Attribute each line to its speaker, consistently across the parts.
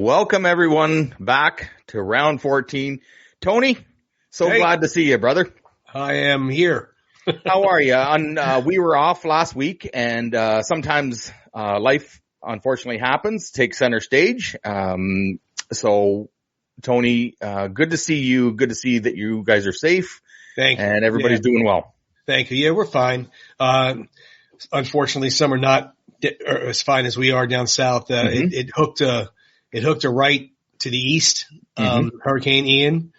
Speaker 1: Welcome everyone back to round 14. Tony, so glad to see you, brother.
Speaker 2: I am here.
Speaker 1: How are you? We were off last week, and sometimes life unfortunately happens, takes center stage. So, Tony, good to see you. Good to see that you guys are safe.
Speaker 2: Thank you.
Speaker 1: And everybody's doing well.
Speaker 2: Thank you. Yeah, we're fine. Unfortunately, some are not as fine as we are down south. It hooked a right to the east, Hurricane Ian.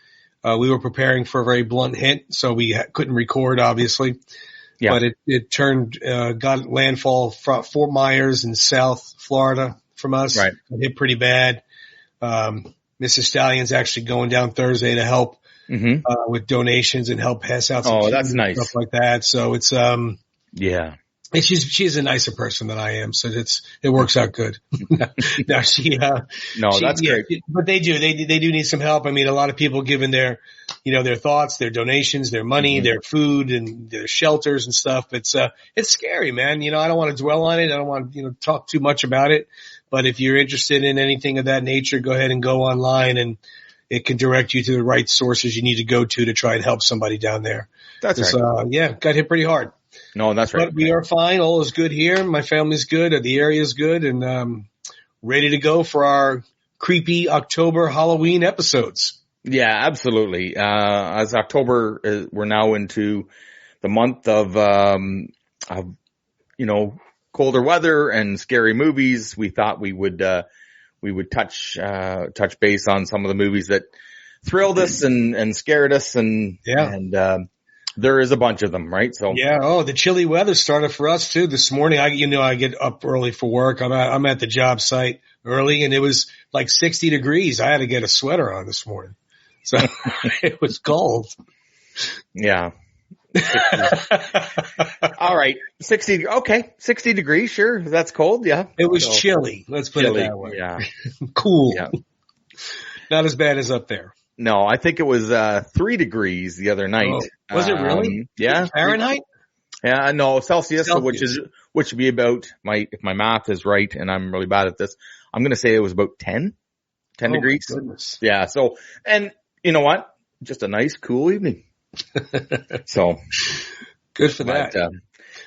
Speaker 2: We were preparing for a very blunt hit, so we couldn't record, obviously. Yeah. But it got landfall from Fort Myers in South Florida from us. Right. It hit pretty bad. Mrs. Stallion's actually going down Thursday to help with donations and help pass out some
Speaker 1: that's nice.
Speaker 2: Stuff like that. So it's
Speaker 1: yeah.
Speaker 2: And she's a nicer person than I am, so it works out good. That's
Speaker 1: great.
Speaker 2: But they do need some help. I mean, a lot of people giving their thoughts, their donations, their money, their food, and their shelters and stuff. It's scary, man. I don't want to dwell on it. I don't want to talk too much about it. But if you're interested in anything of that nature, go ahead and go online, and it can direct you to the right sources you need to go to try and help somebody down there.
Speaker 1: That's right.
Speaker 2: Got hit pretty hard.
Speaker 1: No, that's right.
Speaker 2: But we are fine. All is good here. My family's good. The area's good, and ready to go for our creepy October Halloween episodes.
Speaker 1: Yeah, absolutely. As October, we're now into the month of colder weather and scary movies. We thought we would touch base on some of the movies that thrilled us and scared us, and there is a bunch of them, right? So
Speaker 2: the chilly weather started for us too this morning. I get up early for work. I'm at the job site early, and it was like 60 degrees. I had to get a sweater on this morning, so it was cold.
Speaker 1: Yeah. All right, 60. Okay, 60 degrees. Sure, that's cold. Yeah,
Speaker 2: it was chilly. Let's put it that way.
Speaker 1: Yeah,
Speaker 2: cool. Yeah. Not as bad as up there.
Speaker 1: No, I think it was 3 degrees the other night.
Speaker 2: Oh, was it really?
Speaker 1: Yeah.
Speaker 2: Fahrenheit?
Speaker 1: Yeah, no, Celsius. which would be about if my math is right, and I'm really bad at this, I'm going to say it was about 10 degrees.
Speaker 2: My goodness.
Speaker 1: Yeah. So, and you know what? Just a nice, cool evening. So
Speaker 2: good for that.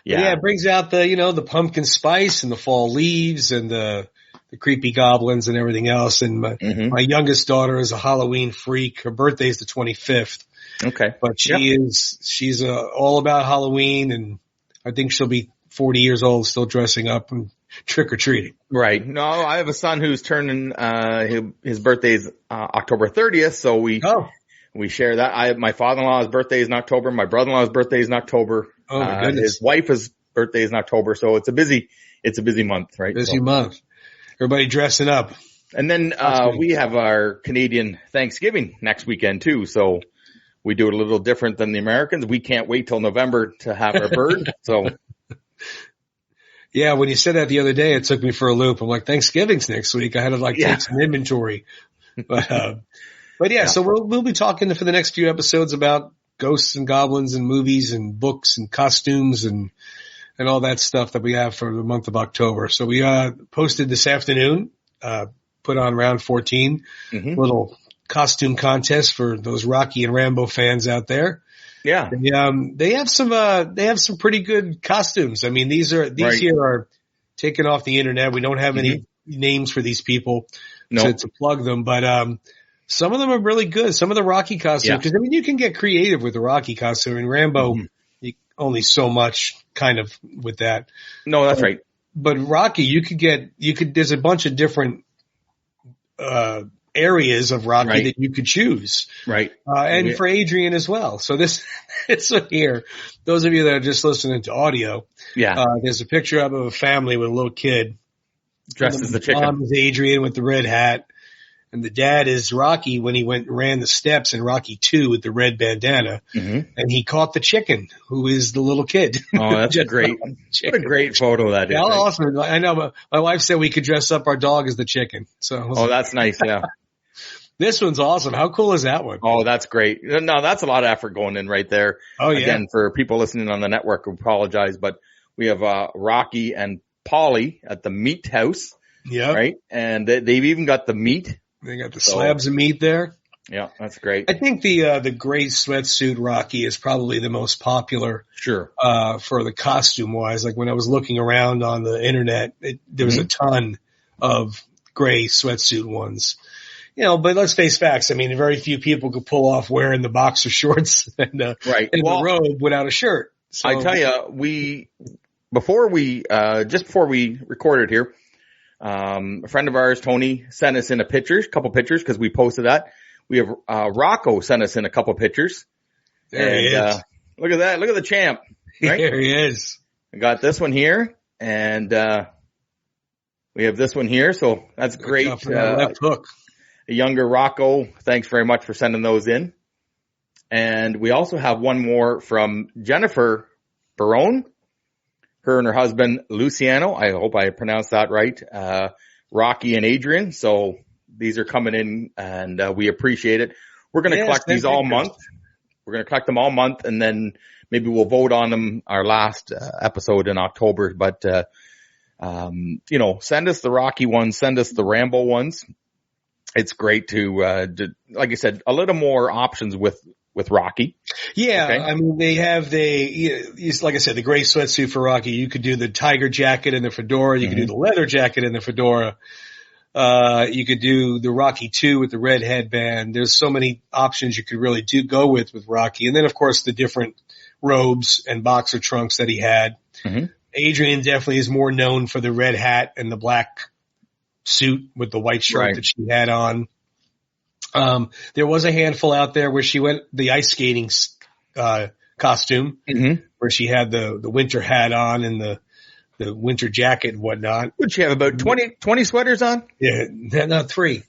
Speaker 2: It brings out the pumpkin spice and the fall leaves and the creepy goblins and everything else. And my youngest daughter is a Halloween freak. Her birthday is the 25th.
Speaker 1: Okay.
Speaker 2: But she's all about Halloween, and I think she'll be 40 years old still dressing up and trick or treating.
Speaker 1: Right. No, I have a son who's turning, his birthday is October 30th. So we share that. My father-in-law's birthday is in October. My brother-in-law's birthday is in October.
Speaker 2: Oh my goodness.
Speaker 1: His wife's birthday is in October. So it's a busy month, right?
Speaker 2: Busy month. Everybody dressing up.
Speaker 1: And then, we have our Canadian Thanksgiving next weekend too. So we do it a little different than the Americans. We can't wait till November to have our bird. So.
Speaker 2: Yeah. When you said that the other day, it took me for a loop. I'm like, Thanksgiving's next week. I had to take some inventory, But yeah, so we'll be talking for the next few episodes about ghosts and goblins and movies and books and costumes and all that stuff that we have for the month of October. So we posted this afternoon, put on round 14, little costume contest for those Rocky and Rambo fans out there.
Speaker 1: Yeah.
Speaker 2: They have some pretty good costumes. I mean, these here are taken off the internet. We don't have any names for these people to plug them, but some of them are really good. Some of the Rocky costumes, because you can get creative with the Rocky costume. And Rambo, only so much kind of with that.
Speaker 1: No, that's right.
Speaker 2: But Rocky, there's a bunch of different areas of Rocky that you could choose.
Speaker 1: Right.
Speaker 2: And for Adrian as well. So this one here, those of you that are just listening to audio, there's a picture of a family with a little kid.
Speaker 1: Dressed as the chicken.
Speaker 2: Mom is Adrian with the red hat. And the dad is Rocky when he ran the steps in Rocky 2 with the red bandana. And he caught the chicken, who is the little kid.
Speaker 1: Oh, that's great. What a great photo that is.
Speaker 2: Yeah, awesome. I know, but my wife said we could dress up our dog as the chicken. So
Speaker 1: that's nice. Yeah.
Speaker 2: This one's awesome. How cool is that one?
Speaker 1: Oh, that's great. No, that's a lot of effort going in right there.
Speaker 2: Oh, yeah.
Speaker 1: Again, for people listening on the network, we apologize, but we have Rocky and Polly at the Meat House.
Speaker 2: Yeah.
Speaker 1: Right. And they've even got the meat.
Speaker 2: They got the slabs of meat there.
Speaker 1: Yeah, that's great.
Speaker 2: I think the gray sweatsuit Rocky is probably the most popular.
Speaker 1: Sure.
Speaker 2: For the costume wise, like when I was looking around on the internet, there was a ton of gray sweatsuit ones. But let's face facts. I mean, very few people could pull off wearing the boxer shorts and the robe without a shirt. So,
Speaker 1: I tell you, before we recorded here, a friend of ours, Tony, sent us in a couple pictures, because we posted that. We have Rocco sent us in a couple pictures.
Speaker 2: There he is.
Speaker 1: Look at that. Look at the champ. Right?
Speaker 2: There he is.
Speaker 1: We got this one here, and we have this one here. So that's great.
Speaker 2: Left hook.
Speaker 1: A younger Rocco. Thanks very much for sending those in. And we also have one more from Jennifer Barone. Her and her husband, Luciano. I hope I pronounced that right. Rocky and Adrian. So these are coming in, and we appreciate it. We're going to collect these all month. We're going to collect them all month, and then maybe we'll vote on them our last episode in October. But, send us the Rocky ones, send us the Rambo ones. It's great to like I said, a little more options with Rocky.
Speaker 2: Yeah.
Speaker 1: Okay?
Speaker 2: I mean, they have like I said, the gray sweatsuit for Rocky. You could do the tiger jacket and the fedora. You could do the leather jacket and the fedora. You could do the Rocky 2 with the red headband. There's so many options you could really go with Rocky. And then, of course, the different robes and boxer trunks that he had. Mm-hmm. Adrian definitely is more known for the red hat and the black suit with the white shirt that she had on. There was a handful out there where she went the ice skating costume, where she had the winter hat on and the winter jacket and whatnot.
Speaker 1: Would she have about 20 sweaters on?
Speaker 2: Yeah, not 3.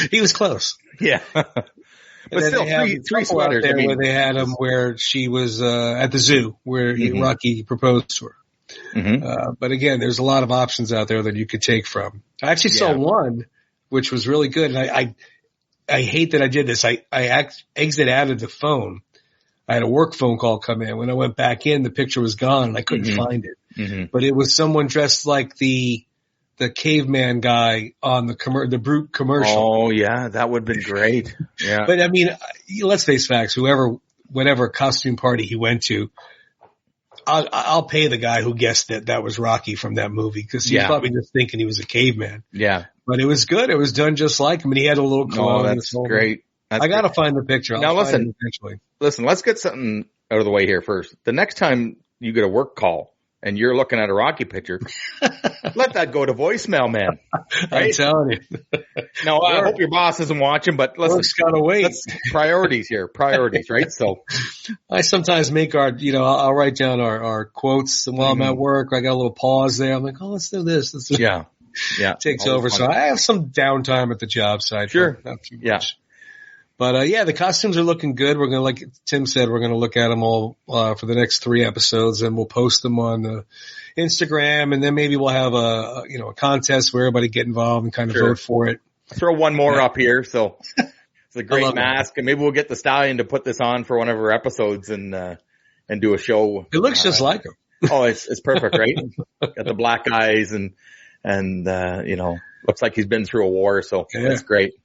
Speaker 2: He was close.
Speaker 1: Yeah. But still, three sweaters.
Speaker 2: There where they had him where she was at the zoo where Rocky proposed to her. Mm-hmm. But again, there's a lot of options out there that you could take from. I actually saw one which was really good, and I hate that I did this. I exited out of the phone. I had a work phone call come in. When I went back in, the picture was gone, and I couldn't find it. Mm-hmm. But it was someone dressed like the caveman guy on the Brute commercial.
Speaker 1: Oh yeah, that would have been great. Yeah.
Speaker 2: But I mean, let's face facts. Whatever costume party he went to, I'll pay the guy who guessed that was Rocky from that movie, because he's probably just thinking he was a caveman.
Speaker 1: Yeah.
Speaker 2: But it was good. It was done just like him, and he had a little cologne.
Speaker 1: Oh, that's great. I
Speaker 2: got to find the picture.
Speaker 1: Now listen, let's get something out of the way here first. The next time you get a work call and you're looking at a Rocky picture, let that go to voicemail, man. Right?
Speaker 2: I'm telling you.
Speaker 1: No, I hope your boss isn't watching, but listen,
Speaker 2: work's gotta wait.
Speaker 1: That's priorities here. Priorities, right? So
Speaker 2: I sometimes make I'll write down our quotes while I'm at work. I got a little pause there. I'm like, let's do this.
Speaker 1: Yeah.
Speaker 2: Takes over. So I have some downtime at the job site.
Speaker 1: Sure.
Speaker 2: Not too much. But, the costumes are looking good. We're going to, like Tim said, we're going to look at them all, for the next 3 episodes, and we'll post them on the Instagram, and then maybe we'll have a contest where everybody get involved and kind of vote for it.
Speaker 1: Throw one more up here. So it's a great mask, and maybe we'll get the Stallion to put this on for one of our episodes and do a show.
Speaker 2: It looks just like him.
Speaker 1: Oh, it's perfect, right? Got the black eyes and looks like he's been through a war. So that's great.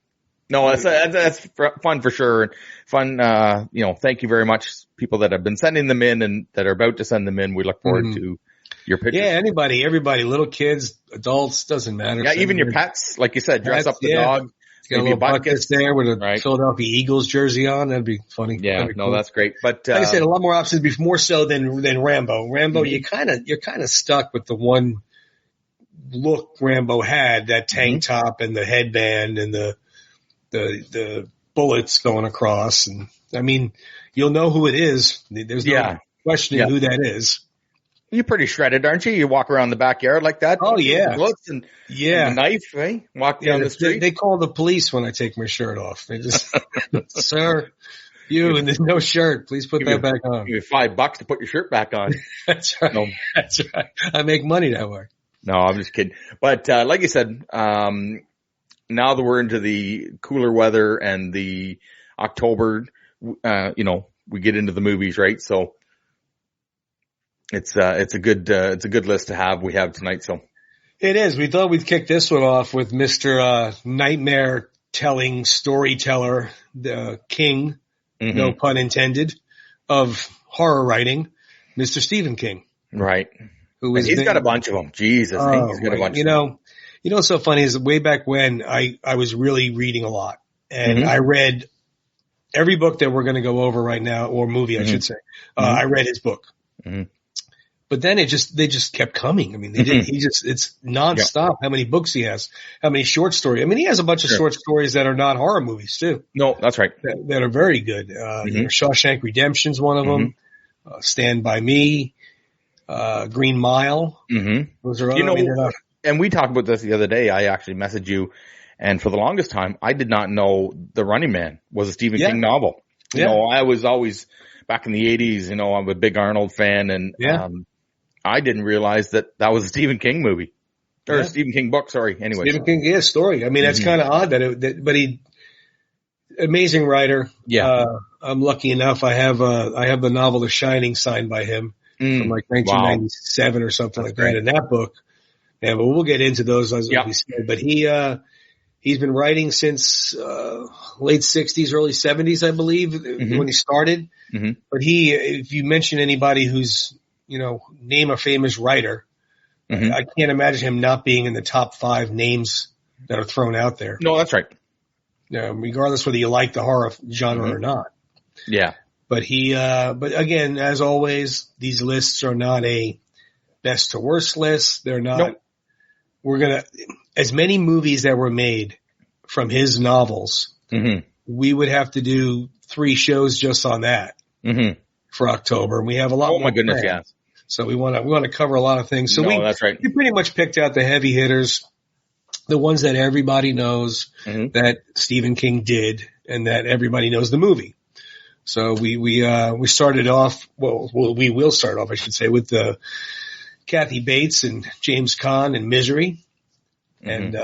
Speaker 1: No, that's fun for sure. Fun, thank you very much, people that have been sending them in and that are about to send them in. We look forward to your pictures.
Speaker 2: Yeah, everybody, little kids, adults, doesn't matter.
Speaker 1: Yeah, even your pets, like you said, dress up the dog.
Speaker 2: Got a little bucket there with a Philadelphia Eagles jersey on. That'd be funny.
Speaker 1: Yeah, cool. That's great. But
Speaker 2: like I said, a lot more options, more so than Rambo. Rambo, you're kind of stuck with the one look Rambo had, that tank top and the headband and the bullets going across. And I mean, you'll know who it is. There's no questioning who that is.
Speaker 1: You're pretty shredded, aren't you? You walk around the backyard like that.
Speaker 2: Oh yeah.
Speaker 1: Bullets and a knife, right? Walk down the street.
Speaker 2: They call the police when I take my shirt off. They just, sir, and there's no shirt. Please put that back on.
Speaker 1: Give you $5 to put your shirt back on.
Speaker 2: That's right. No. That's right. I make money that way.
Speaker 1: No, I'm just kidding. But, like you said, now that we're into the cooler weather and the October, we get into the movies, right? So it's a good list to have. We have tonight. So
Speaker 2: It is. We thought we'd kick this one off with Mr. Nightmare telling storyteller, the king, no pun intended, of horror writing, Mr. Stephen King.
Speaker 1: Right. He's got a bunch of them. Jesus. He's got a bunch of them.
Speaker 2: You know what's so funny is way back when I was really reading a lot, and I read every book that we're going to go over right now, or movie, I should say. I read his book. But then they just kept coming. I mean, it's nonstop how many books he has, how many short stories. I mean, he has a bunch of short stories that are not horror movies too.
Speaker 1: No, that's right.
Speaker 2: That are very good. Shawshank Redemption's one of them. Stand By Me, Green Mile. Those are
Speaker 1: and we talked about this the other day. I actually messaged you, and for the longest time, I did not know The Running Man was a Stephen King novel. You know, I was always back in the 80s, you know, I'm a big Arnold fan, and I didn't realize that was a Stephen King movie. Or a Stephen King book, sorry. Anyway.
Speaker 2: Stephen King, story. I mean, that's kind of odd but amazing writer.
Speaker 1: Yeah.
Speaker 2: I'm lucky enough. I have the novel The Shining signed by him from like 1997 or something like that in that book. Yeah, but we'll get into those as we said. But he's been writing since late 60s, early 70s, I believe, when he started. But if you mention anybody who's, name a famous writer, I can't imagine him not being in the top 5 names that are thrown out there.
Speaker 1: No, that's right.
Speaker 2: Regardless whether you like the horror genre or not.
Speaker 1: Yeah.
Speaker 2: But but again, as always, these lists are not a best to worst list. They're not, as many movies that were made from his novels, we would have to do 3 shows just on that for October. And we have a lot more.
Speaker 1: Oh my goodness, yeah.
Speaker 2: So we want to cover a lot of things. So
Speaker 1: that's right.
Speaker 2: We pretty much picked out the heavy hitters, the ones that everybody knows that Stephen King did and that everybody knows the movie. So we started off, we will start off, I should say, with Kathy Bates and James Caan and Misery. And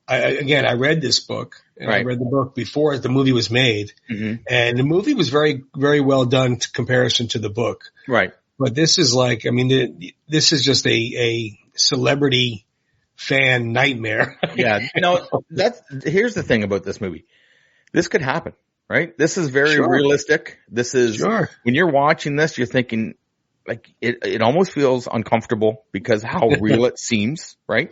Speaker 2: I read this book, and I read the book before the movie was made, and the movie was very, very well done in comparison to the book. Right. But this is this is just a celebrity fan nightmare.
Speaker 1: Yeah. Here's the thing about this movie. This could happen, right? This is very realistic. This is, when you're watching this, you're thinking, like, it almost feels uncomfortable because how real it seems, right?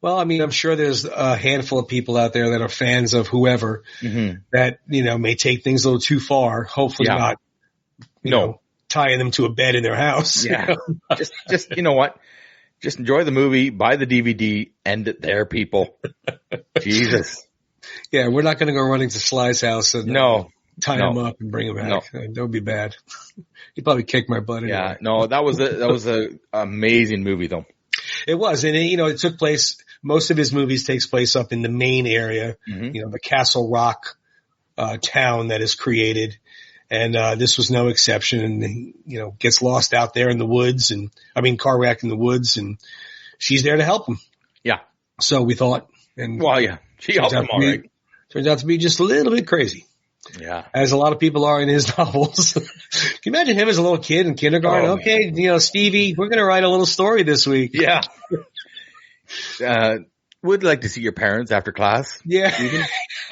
Speaker 2: Well, I mean, I'm sure there's a handful of people out there that are fans of whoever that, may take things a little too far. Hopefully not, tying them to a bed in their house.
Speaker 1: Yeah. Just, you know what? Just enjoy the movie, buy the DVD, end it there, people. Jesus.
Speaker 2: Yeah, we're not going to go running to Sly's house and tie him up and bring him back. That would be bad. He'd probably kick my butt. Anyway.
Speaker 1: Yeah, no, that was a amazing movie though.
Speaker 2: It was, and it took place. Most of his movies takes place up in the Maine area. The Castle Rock town that is created, and this was no exception. And gets lost out there in the woods, car wreck in the woods, and she's there to help him. Yeah. So we thought, she helped him all right. Turns out to be just a little bit crazy. Yeah. As a lot of people are in his novels. Can you imagine him as a little kid in kindergarten? Oh, okay, man. Stevie, we're going to write a little story this week.
Speaker 1: Yeah. Would like to see your parents after class.
Speaker 2: Yeah.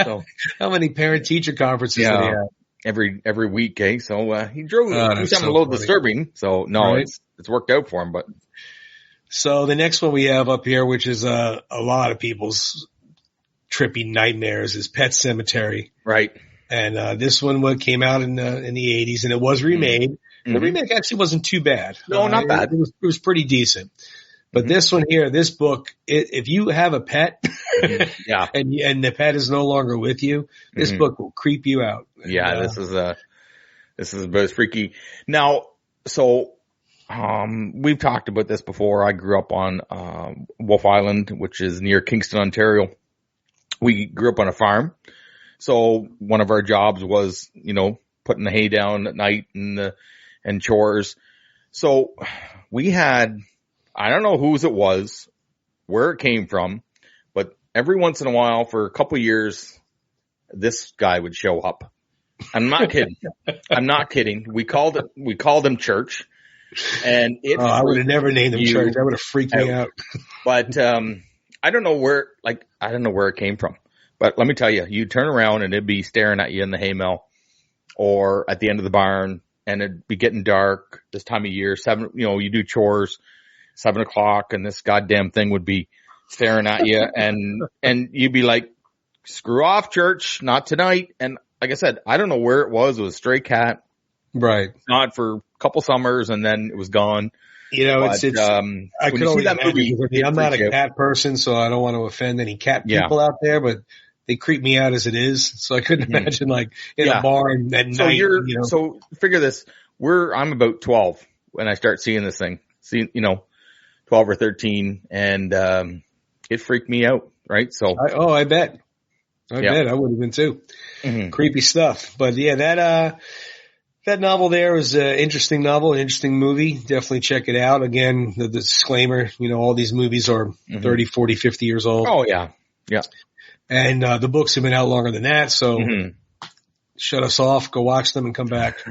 Speaker 2: So. How many parent-teacher conferences did he have?
Speaker 1: Every week, eh? So, he drove, he was having a little disturbing. So, no, it's worked out for him, but.
Speaker 2: So the next one we have up here, which is, a lot of people's trippy nightmares, is Pet Sematary. Right. And this one came out in the 80s, and it was remade. The remake actually wasn't too bad.
Speaker 1: No, not bad.
Speaker 2: It was pretty decent. But this one here, this book, if you have a pet, and the pet is no longer with you, this book will creep you out.
Speaker 1: Yeah, this is both freaky. Now, so we've talked about this before. I grew up on Wolf Island, which is near Kingston, Ontario. We grew up on a farm. So one of our jobs was, putting the hay down at night and chores. So we had, I don't know whose it was, where it came from, but every once in a while for a couple of years, this guy would show up. I'm not kidding. I'm not kidding. We called him Church. And
Speaker 2: I would have never named him Church. That would have freaked me out.
Speaker 1: But I don't know where it came from. But let me tell you, you turn around and it'd be staring at you in the hay mill or at the end of the barn, and it'd be getting dark this time of year. You do chores, 7:00, and this goddamn thing would be staring at you, and you'd be like, "Screw off, Church, not tonight." And like I said, I don't know where it was. It was a stray cat,
Speaker 2: right?
Speaker 1: Not for a couple summers, and then it was gone.
Speaker 2: You know, I could only imagine. I'm not a cat person, so I don't want to offend any cat people out there, but they creep me out as it is. So I couldn't imagine like in a barn at night.
Speaker 1: So figure this. I'm about 12 when I start seeing this thing. 12 or 13, and it freaked me out, right? So
Speaker 2: I bet. I bet I would have been too. Mm-hmm. Creepy stuff. But yeah, that novel there was an interesting novel, an interesting movie. Definitely check it out. Again, the disclaimer, all these movies are 30, 40, 50 years old.
Speaker 1: Oh, yeah. Yeah.
Speaker 2: And the books have been out longer than that, so shut us off, go watch them, and come back.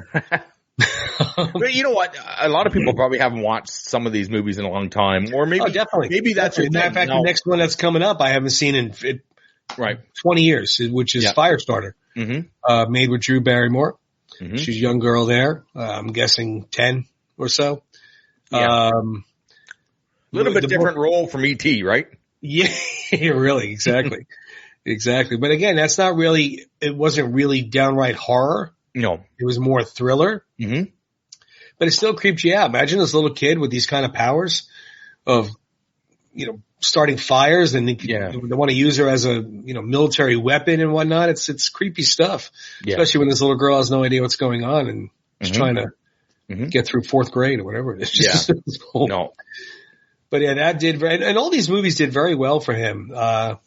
Speaker 1: But you know what? A lot of people probably haven't watched some of these movies in a long time, or maybe
Speaker 2: definitely.
Speaker 1: Maybe that's your
Speaker 2: matter of fact. The next one that's coming up, I haven't seen in 20 years, which is Firestarter, made with Drew Barrymore. Mm-hmm. She's a young girl there. I'm guessing 10 or so.
Speaker 1: Yeah. A little bit different role from E.T., right?
Speaker 2: Yeah, really, exactly. Exactly. But again, it wasn't really downright horror.
Speaker 1: No.
Speaker 2: It was more thriller.
Speaker 1: Mm-hmm.
Speaker 2: But it still creeps you out. Imagine this little kid with these kind of powers of, starting fires, and they want to use her as a, military weapon and whatnot. It's creepy stuff, especially when this little girl has no idea what's going on and is trying to get through fourth grade or whatever it is.
Speaker 1: No.
Speaker 2: But yeah, that did and all these movies did very well for him. A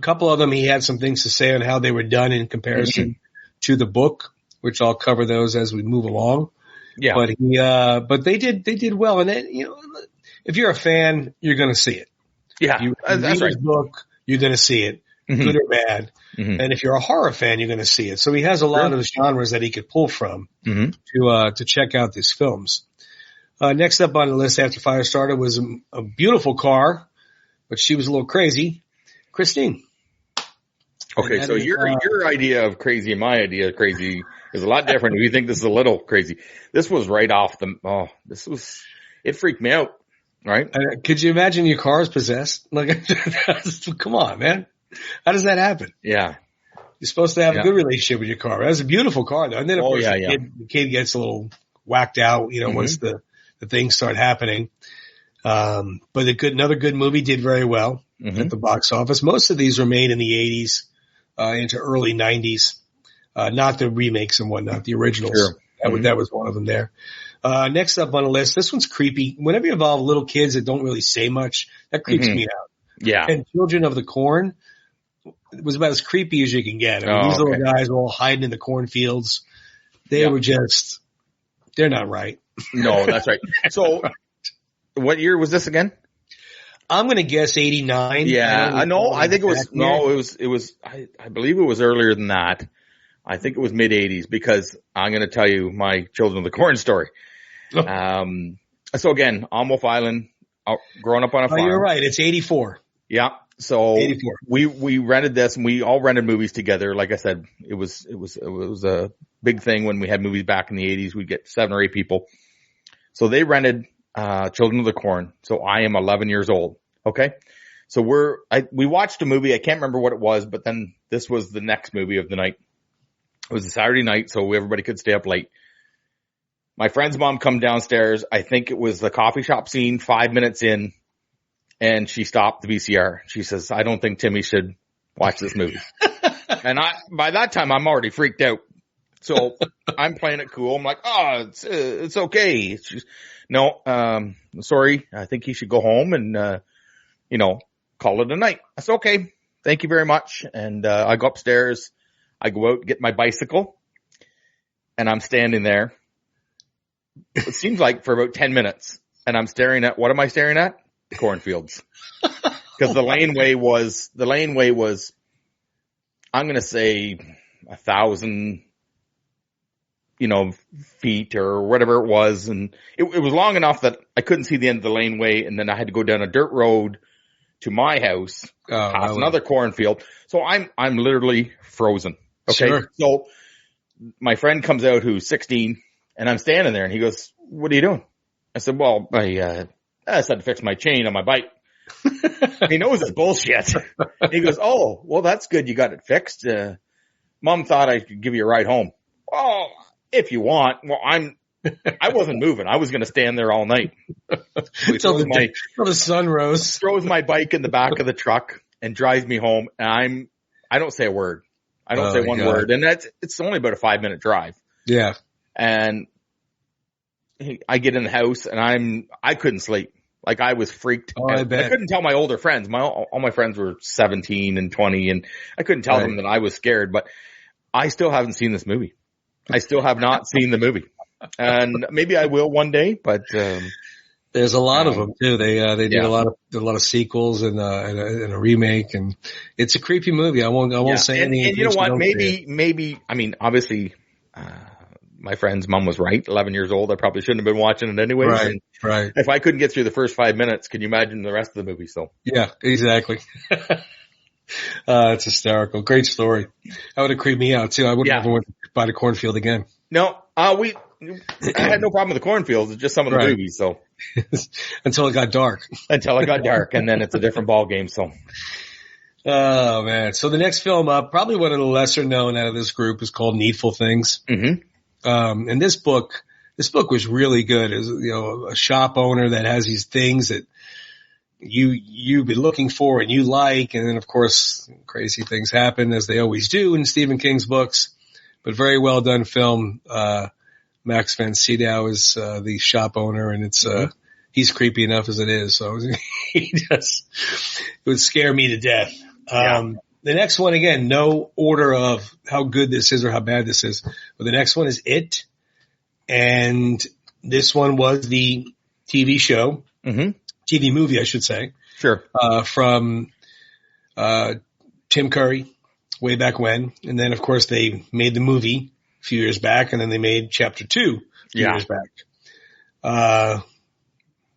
Speaker 2: couple of them, he had some things to say on how they were done in comparison to the book, which I'll cover those as we move along.
Speaker 1: Yeah.
Speaker 2: But they did well. And then, if you're a fan, you're going to see it.
Speaker 1: Yeah.
Speaker 2: If you read his book, you're going to see it, good or bad. Mm-hmm. And if you're a horror fan, you're going to see it. So he has a lot of genres that he could pull from to check out these films. Next up on the list after Firestarter was a beautiful car, but she was a little crazy, Christine.
Speaker 1: Okay, so your idea of crazy and my idea of crazy is a lot different. We think this is a little crazy. This was right off it freaked me out, right?
Speaker 2: Could you imagine your car is possessed? Like, come on, man. How does that happen?
Speaker 1: Yeah.
Speaker 2: You're supposed to have a good relationship with your car. That's a beautiful car, though. And then, of course, the kid gets a little whacked out, once the things start happening. But another good movie, did very well at the box office. Most of these were made in the 80s, into early 90s. Not the remakes and whatnot, the originals. Sure. That was one of them there. Next up on the list, this one's creepy. Whenever you involve little kids that don't really say much, that creeps me out.
Speaker 1: Yeah.
Speaker 2: And Children of the Corn was about as creepy as you can get. I mean, these little guys were all hiding in the cornfields. They were they're not right.
Speaker 1: No, that's right. So what year was this again?
Speaker 2: I'm going to guess 89.
Speaker 1: Yeah, I know. I think it was, I believe it was earlier than that. I think it was mid 80s, because I'm going to tell you my Children of the Corn story. So again, Almost Island, growing up on a farm.
Speaker 2: Oh, you're right. It's 84.
Speaker 1: Yeah. So
Speaker 2: 84.
Speaker 1: we rented this, and we all rented movies together. Like I said, it was a big thing when we had movies back in the 80s. We'd get 7 or 8 people. So they rented Children of the Corn. So I am 11 years old. Okay. So we watched a movie. I can't remember what it was, but then this was the next movie of the night. It was a Saturday night, so everybody could stay up late. My friend's mom come downstairs. I think it was the coffee shop scene, 5 minutes in, and she stopped the VCR. She says, "I don't think Timmy should watch this movie." And by that time, I'm already freaked out. So I'm playing it cool. I'm like, "Oh, it's okay." She's, "No, sorry. I think he should go home and, call it a night." I said, "Okay, thank you very much." And I go upstairs. I go out, get my bicycle, and I'm standing there. It seems like for about 10 minutes, and I'm staring at, what am I staring at? Cornfields. Because the laneway was, I'm going to say 1,000 feet or whatever it was. And it was long enough that I couldn't see the end of the laneway. And then I had to go down a dirt road to my house, past another cornfield. So I'm literally frozen. Okay.
Speaker 2: Sure.
Speaker 1: So my friend comes out who's 16 and I'm standing there and he goes, "What are you doing?" I said, "Well, I just had to fix my chain on my bike." He knows it's bullshit. He goes, "Oh, well, that's good. You got it fixed. Mom thought I could give you a ride home." "Oh, if you want." Well, I wasn't moving. I was going to stand there all night.
Speaker 2: Until the sun rose.
Speaker 1: Throws my bike in the back of the truck and drives me home. And I don't say a word. I don't say one word. And it's only about a 5-minute drive.
Speaker 2: Yeah.
Speaker 1: And I get in the house and I couldn't sleep. Like I was freaked.
Speaker 2: Oh, I bet.
Speaker 1: I couldn't tell my older friends. All my friends were 17 and 20 and I couldn't tell them that I was scared, but I still haven't seen this movie. I still have not seen the movie. And maybe I will one day, but,
Speaker 2: there's a lot of them too. They did a lot of sequels and a remake, and it's a creepy movie. I won't say anything.
Speaker 1: And you know what? Maybe, I mean, obviously, my friend's mom was right. 11 years old. I probably shouldn't have been watching it anyway.
Speaker 2: Right.
Speaker 1: If I couldn't get through the first 5 minutes, can you imagine the rest of the movie? So.
Speaker 2: Yeah, exactly. It's hysterical. Great story. That would have creeped me out too. I wouldn't ever went by the cornfield again.
Speaker 1: No, I had no problem with the cornfields. It's just some of the movies. So
Speaker 2: until it got dark.
Speaker 1: And then it's a different ball game. So.
Speaker 2: Oh man. So the next film up, probably one of the lesser known out of this group, is called Needful Things.
Speaker 1: Mm-hmm.
Speaker 2: And this book was really good. It's, a shop owner that has these things that you've been looking for and you like. And then of course crazy things happen, as they always do in Stephen King's books, but very well done film. Max von Sydow is, the shop owner, and it's, he's creepy enough as it is. So it would scare me to death. The next one, again, no order of how good this is or how bad this is, but the next one is It. And this one was the TV show, TV movie, I should say.
Speaker 1: Sure.
Speaker 2: From, Tim Curry way back when. And then of course they made the movie a few years back, and then they made chapter 2 a few years back.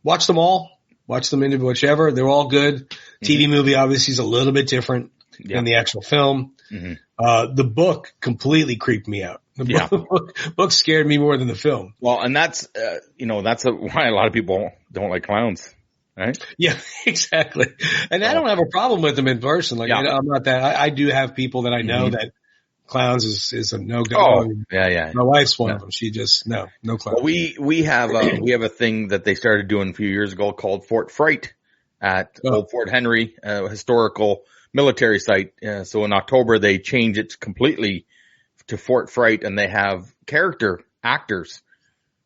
Speaker 2: Watch them all. Watch them into whichever. They're all good. TV movie obviously is a little bit different than the actual film. The book completely creeped me out. The book scared me more than the film.
Speaker 1: Well, and that's, why a lot of people don't like clowns, right?
Speaker 2: Yeah, exactly. And I don't have a problem with them in person. Like, I'm not that. I do have people that I know that clowns is a no-go.
Speaker 1: Oh, yeah.
Speaker 2: My wife's one of them. She just, no clowns.
Speaker 1: Well, we have a thing that they started doing a few years ago called Fort Fright at Old Fort Henry, historical military site. So in October, they change it completely to Fort Fright, and they have character actors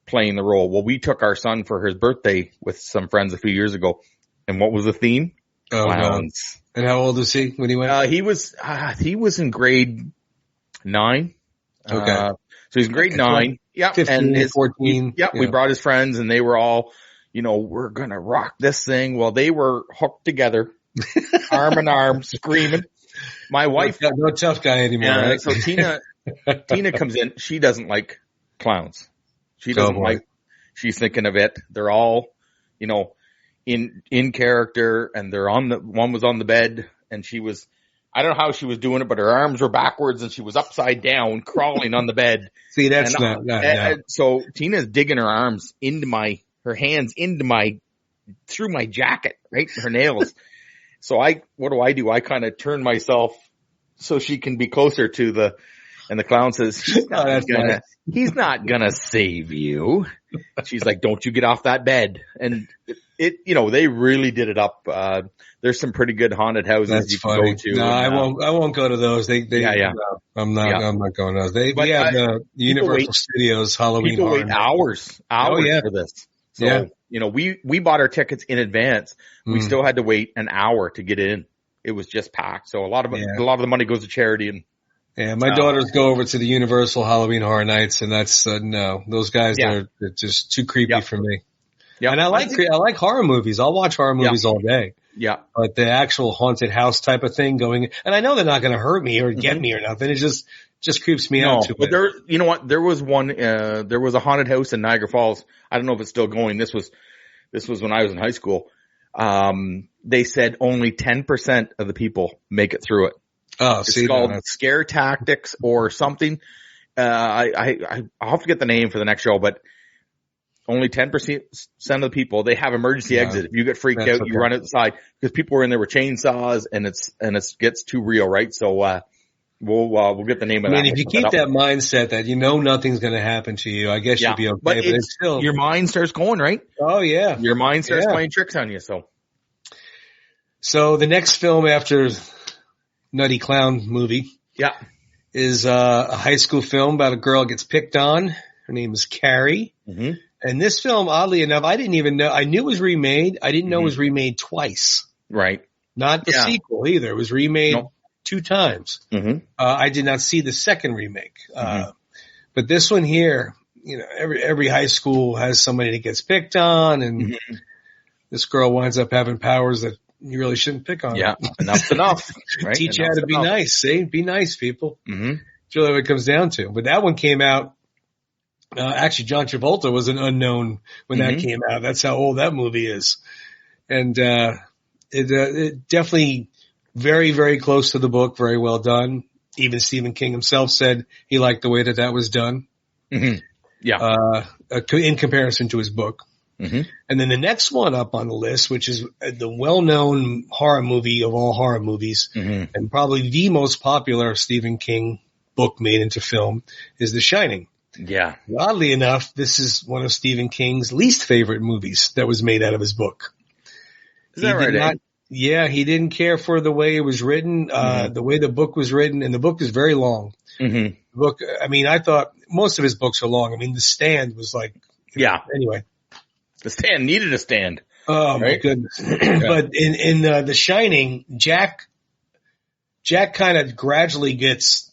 Speaker 1: playing the role. Well, we took our son for his birthday with some friends a few years ago. And what was the theme? Clowns.
Speaker 2: No. And how old was he when he went?
Speaker 1: He was in grade 9.
Speaker 2: Okay.
Speaker 1: So he's in grade 9. Yeah.
Speaker 2: 15, and 14.
Speaker 1: We brought his friends, and they were all, we're going to rock this thing. Well, they were hooked together, arm in arm, screaming. My wife.
Speaker 2: No tough guy anymore, right?
Speaker 1: So Tina comes in. She doesn't like clowns. She doesn't like, she's thinking of It. They're all, in character, and one was on the bed, and she was, I don't know how she was doing it, but her arms were backwards and she was upside down crawling on the bed.
Speaker 2: See, that's
Speaker 1: so Tina's digging her hands through my jacket, right? Her nails. So what do? I kind of turn myself so she can be closer to and the clown says, he's not gonna save you. She's like, don't you get off that bed. And they really did it up. There's some pretty good haunted houses you can go to.
Speaker 2: No, I won't go to those. I'm not going to those. They have the Universal Studios Halloween
Speaker 1: Horror Nights. Hours for this. So, we bought our tickets in advance. We still had to wait an hour to get in. It was just packed. So a lot of the money goes to charity. And
Speaker 2: my daughters go over to the Universal Halloween Horror Nights, and that's no. Those guys are just too creepy for me. Yeah, and I like horror movies. I'll watch horror movies all day.
Speaker 1: Yeah,
Speaker 2: but the actual haunted house type of thing going, and I know they're not going to hurt me or get me or nothing. It's just just creeps me
Speaker 1: No,
Speaker 2: out too
Speaker 1: but
Speaker 2: much.
Speaker 1: you know what? There was there was a haunted house in Niagara Falls. I don't know if it's still going. This was when I was in high school. They said only 10% of the people make it through it.
Speaker 2: Oh,
Speaker 1: It's
Speaker 2: see,
Speaker 1: called
Speaker 2: no,
Speaker 1: scare tactics or something. I'll have to get the name for the next show, but only 10% of the people, they have emergency exit. If you get freaked out, you run outside, because people were in there with chainsaws, and it gets too real, right? So, we'll get the name of that.
Speaker 2: I mean, if you keep that mindset that nothing's going to happen to you, I guess you'll be okay.
Speaker 1: But
Speaker 2: it's still,
Speaker 1: your mind starts going, right?
Speaker 2: Oh yeah.
Speaker 1: Your mind starts playing tricks on you.
Speaker 2: So the next film after Nutty Clown movie.
Speaker 1: Yeah.
Speaker 2: Is a high school film about a girl who gets picked on. Her name is Carrie.
Speaker 1: Mm-hmm.
Speaker 2: And this film, oddly enough, I didn't even know. I knew it was remade. I didn't know it was remade twice.
Speaker 1: Right.
Speaker 2: Not the sequel either. It was remade 2 times.
Speaker 1: Mm-hmm.
Speaker 2: I did not see the second remake. But this one here, every high school has somebody that gets picked on, and this girl winds up having powers that you really shouldn't pick on.
Speaker 1: Yeah, enough's enough. Right?
Speaker 2: Teach you how to be nice, see? Be nice, people.
Speaker 1: Mm-hmm.
Speaker 2: That's really what it comes down to. But that one came out, actually John Travolta was an unknown when that came out. That's how old that movie is. And it definitely very, very close to the book, very well done. Even Stephen King himself said he liked the way that was done.
Speaker 1: Mm-hmm. Yeah.
Speaker 2: In comparison to his book.
Speaker 1: Mm-hmm.
Speaker 2: And then the next one up on the list, which is the well-known horror movie of all horror movies, and probably the most popular Stephen King book made into film, is The Shining.
Speaker 1: Yeah.
Speaker 2: Oddly enough, this is one of Stephen King's least favorite movies that was made out of his book.
Speaker 1: Is that right?
Speaker 2: Yeah, he didn't care for the way it was written, the way the book was written, and the book is very long.
Speaker 1: Mm-hmm.
Speaker 2: The book, I mean, I thought most of his books are long. I mean, The Stand was like, anyway.
Speaker 1: The Stand needed a stand.
Speaker 2: Oh, right? My goodness. But in The Shining, Jack kind of gradually gets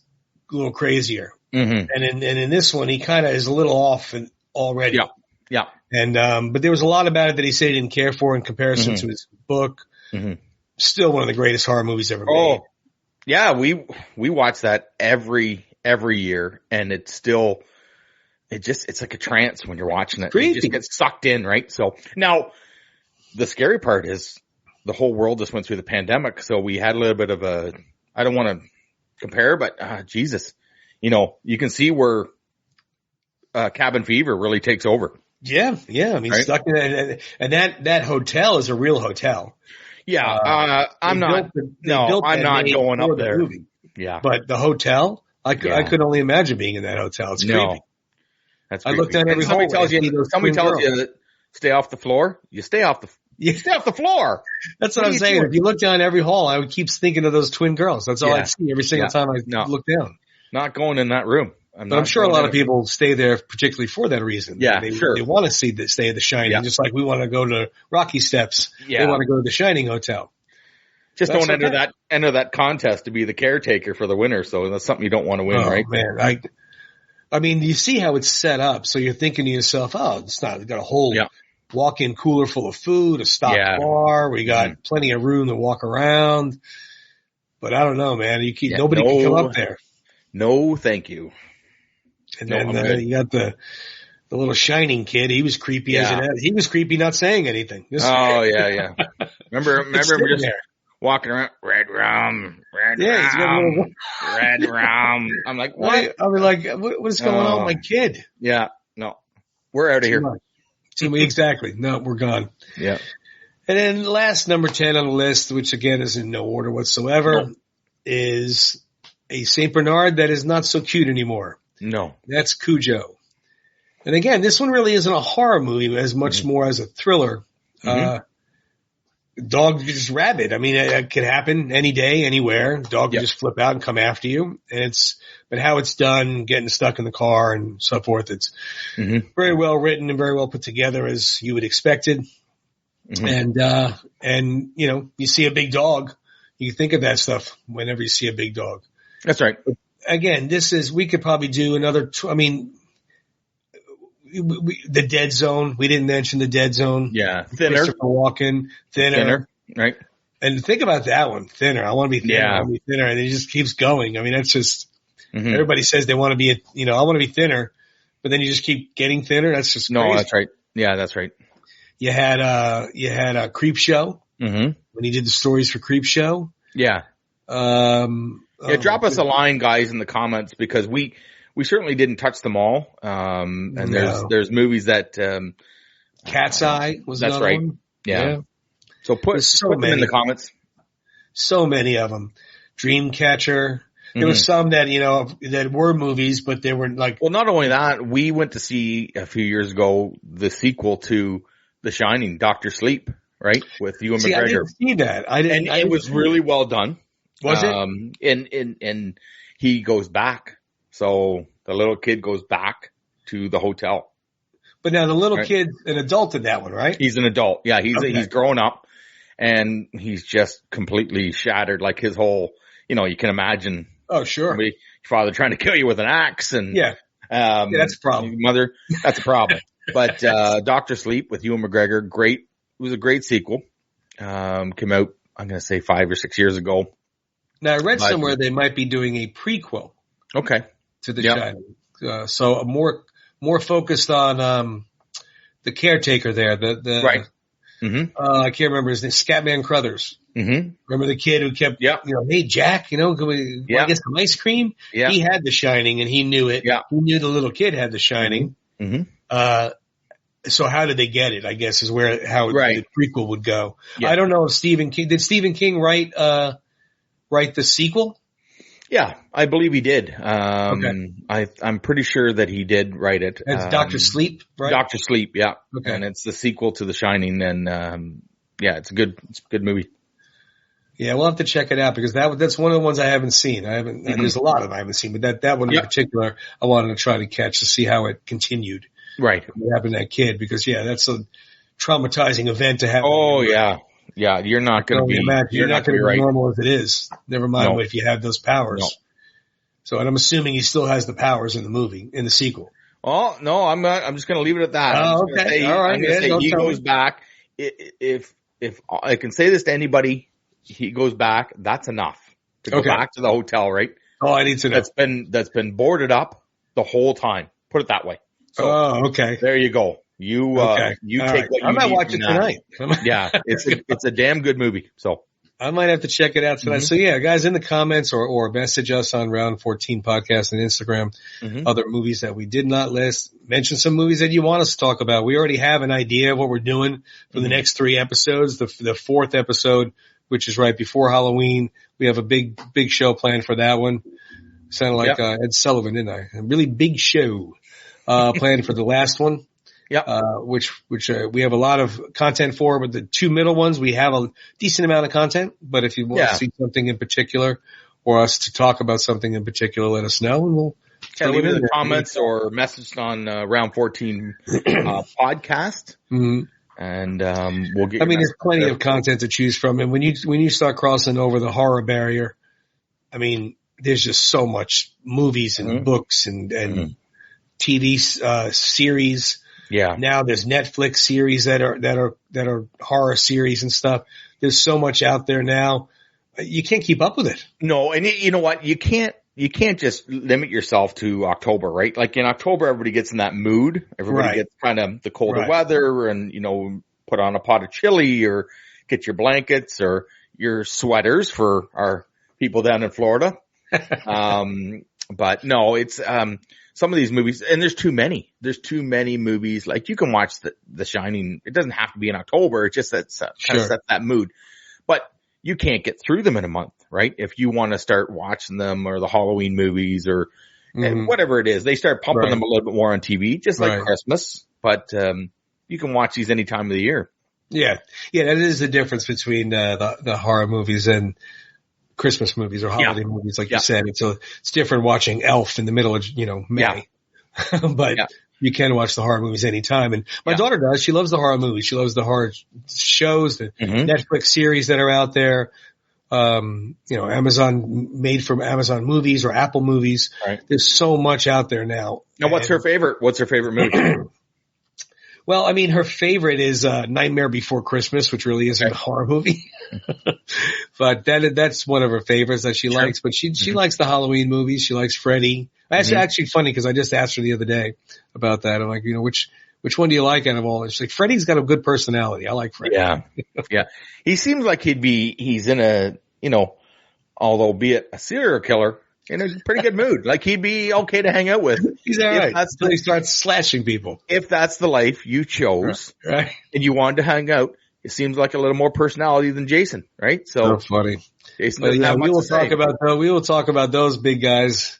Speaker 2: a little crazier.
Speaker 1: Mm-hmm.
Speaker 2: And in this one, he kind of is a little off already.
Speaker 1: Yeah. Yeah.
Speaker 2: And, but there was a lot about it that he said he didn't care for in comparison to his book. Mm-hmm. Still one of the greatest horror movies ever made.
Speaker 1: Oh, yeah. We watch that every year, and it's still, it's like a trance when you're watching it. You just get sucked in, right? So now the scary part is the whole world just went through the pandemic. So we had a little bit of I don't want to compare, but Jesus, you can see where cabin fever really takes over.
Speaker 2: Yeah. Yeah. I mean, stuck in it. And that hotel is a real hotel.
Speaker 1: Yeah. I'm not going up there.
Speaker 2: Movie.
Speaker 1: Yeah.
Speaker 2: But the hotel, I could only imagine being in that hotel. It's creepy.
Speaker 1: That's
Speaker 2: I looked down every hallway.
Speaker 1: Somebody tells you to stay off the floor. You stay off the floor.
Speaker 2: That's what I'm saying. Doing? If you look down every hall, I would keep thinking of those twin girls. That's all I'd see every single time I look down.
Speaker 1: Not going in that room.
Speaker 2: I'm sure a lot of people stay there particularly for that reason.
Speaker 1: Yeah,
Speaker 2: They want to stay at the Shining, just like we want to go to Rocky Steps. Yeah. They want to go to the Shining Hotel.
Speaker 1: Just don't enter that contest to be the caretaker for the winner. So that's something you don't want to win, right?
Speaker 2: Man, I mean, you see how it's set up. So you're thinking to yourself, it's got a whole walk-in cooler full of food, a stock bar. We got plenty of room to walk around. But I don't know, man. Nobody can come up there.
Speaker 1: No, thank you.
Speaker 2: And then you got the little Shining kid. He was creepy as an he was creepy not saying anything.
Speaker 1: Yeah. Remember him just walking around, red rum. I'm like, what?
Speaker 2: I was like, what is going on with my kid?
Speaker 1: Yeah, no. We're out of here.
Speaker 2: Exactly. No, we're gone.
Speaker 1: Yeah.
Speaker 2: And then last number 10 on the list, which again is in no order whatsoever, is a Saint Bernard that is not so cute anymore.
Speaker 1: No.
Speaker 2: That's Cujo. And again, this one really isn't a horror movie as much more as a thriller. Dog just rabid. I mean, it could happen any day, anywhere. Dog can just flip out and come after you. But how it's done, getting stuck in the car and so forth, it's very well written and very well put together as you would expected. And you see a big dog, you think of that stuff whenever you see a big dog.
Speaker 1: That's right.
Speaker 2: But again, we could probably do another, the Dead Zone. We didn't mention the Dead Zone.
Speaker 1: Yeah. Thinner.
Speaker 2: Christopher Walken. Thinner.
Speaker 1: Right.
Speaker 2: And think about that one. Thinner. I want to be thinner. I want to be thinner. And it just keeps going. I mean, that's just, Everybody says they want to be, I want to be thinner, but then you just keep getting thinner. That's just crazy.
Speaker 1: No, that's right. Yeah, that's right.
Speaker 2: You had a Creep Show when he did the stories for Creep Show.
Speaker 1: Yeah. Drop us a line, guys, in the comments, because we certainly didn't touch them all. And there's movies that,
Speaker 2: Cat's Eye was
Speaker 1: that's
Speaker 2: another
Speaker 1: right.
Speaker 2: one.
Speaker 1: Yeah. So put them in the comments.
Speaker 2: So many of them. Dreamcatcher. There were some that, that were movies, but they were like.
Speaker 1: Well, not only that, we went to see a few years ago the sequel to The Shining, Dr. Sleep, right? With Ewan McGregor.
Speaker 2: I didn't see that.
Speaker 1: It was really well done.
Speaker 2: Was it?
Speaker 1: And he goes back. So the little kid goes back to the hotel.
Speaker 2: But now the little kid's an adult in that one, right?
Speaker 1: He's an adult. Yeah, he's grown up, and he's just completely shattered. Like his whole, you can imagine.
Speaker 2: Oh, sure.
Speaker 1: Your father trying to kill you with an axe, and
Speaker 2: that's a problem.
Speaker 1: Mother, that's a problem. But Dr. Sleep with Ewan McGregor, great. It was a great sequel. Came out, I'm going to say 5 or 6 years ago.
Speaker 2: Now I read somewhere they might be doing a prequel.
Speaker 1: Okay.
Speaker 2: To The Shining. So a more focused on the caretaker there.
Speaker 1: Right.
Speaker 2: I can't remember his name. Scatman Crothers. Remember the kid who kept, hey Jack, can we get some ice cream?
Speaker 1: Yeah.
Speaker 2: He had The Shining and he knew it.
Speaker 1: Yeah.
Speaker 2: He knew the little kid had The Shining. So how did they get it? I guess is how the prequel would go. Yeah. I don't know if did Stephen King write the sequel?
Speaker 1: Yeah, I believe he did. I'm pretty sure that he did write it.
Speaker 2: It's Dr. Sleep, right?
Speaker 1: Dr. Sleep, yeah.
Speaker 2: Okay.
Speaker 1: And it's the sequel to The Shining, and it's a good movie. Yeah,
Speaker 2: we'll have to check it out because that's one of the ones I haven't seen. There's a lot of them I haven't seen, but that one in particular I wanted to try to catch to see how it continued.
Speaker 1: Right.
Speaker 2: What happened to that kid? Because that's a traumatizing event to happen.
Speaker 1: Oh yeah. Yeah, you're not going to be.
Speaker 2: You're not going to be normal as it is. Never mind if you have those powers.
Speaker 1: No.
Speaker 2: So, and I'm assuming he still has the powers in the sequel.
Speaker 1: Oh no, I'm not. I'm just going to leave it at that.
Speaker 2: Oh, okay. All right.
Speaker 1: He goes back. If I can say this to anybody, he goes back. That's enough to go back to the hotel, right?
Speaker 2: Oh, I need to know.
Speaker 1: That's been boarded up the whole time. Put it that way. So,
Speaker 2: okay.
Speaker 1: There you go. You take what you need.
Speaker 2: I might watch it tonight.
Speaker 1: Yeah, it's a damn good movie. So
Speaker 2: I might have to check it out tonight. So guys, in the comments or message us on Round 14 Podcast and Instagram, other movies that we did not list. Mention some movies that you want us to talk about. We already have an idea of what we're doing for the next 3 episodes. The fourth episode, which is right before Halloween, we have a big show planned for that one. Sounded like Ed Sullivan, didn't I? A really big show planned for the last one.
Speaker 1: Yeah.
Speaker 2: Which we have a lot of content for, but the 2 middle ones, we have a decent amount of content. But if you want to see something in particular or us to talk about something in particular, let us know and we'll
Speaker 1: leave it in the comments or message on Round 14 podcast. And we'll get.
Speaker 2: There's plenty of content to choose from, and when you start crossing over the horror barrier, there's just so much movies and books and TV series.
Speaker 1: Yeah.
Speaker 2: Now there's Netflix series that are horror series and stuff. There's so much out there now. You can't keep up with it.
Speaker 1: No, and you know what? You can't just limit yourself to October, right? Like in October, everybody gets in that mood. Everybody gets kind of the colder weather and, put on a pot of chili or get your blankets or your sweaters for our people down in Florida. But no, it's, some of these movies, and there's too many. There's too many movies. Like you can watch The Shining. It doesn't have to be in October. It just kind of sets that mood. But you can't get through them in a month, right? If you want to start watching them or the Halloween movies or whatever it is, they start pumping them a little bit more on TV, just like Christmas. But you can watch these any time of the year.
Speaker 2: Yeah, that is the difference between the horror movies and Christmas movies or holiday movies, like you said. It's different watching Elf in the middle of, May. But you can watch the horror movies anytime. And my daughter does. She loves the horror movies. She loves the horror shows, the Netflix series that are out there. Amazon, made from Amazon movies or Apple movies. Right. There's so much out there now.
Speaker 1: Now, what's her favorite movie?
Speaker 2: Well, her favorite is Nightmare Before Christmas, which really isn't a horror movie. But that's one of her favorites that she likes. But she likes the Halloween movies. She likes Freddy. Actually funny because I just asked her the other day about that. I'm like, which one do you like out of all? And she's like, Freddy's got a good personality. I like Freddy.
Speaker 1: Yeah. Yeah. He seems like he's in a, although be it a serial killer, in a pretty good mood. Like he'd be okay to hang out with.
Speaker 2: He's all right. Until he starts slashing people.
Speaker 1: If that's the life you chose,
Speaker 2: right,
Speaker 1: and you wanted to hang out, it seems like a little more personality than Jason, right? So
Speaker 2: funny.
Speaker 1: Jason doesn't have much
Speaker 2: we will
Speaker 1: to say.
Speaker 2: we will talk about those big guys.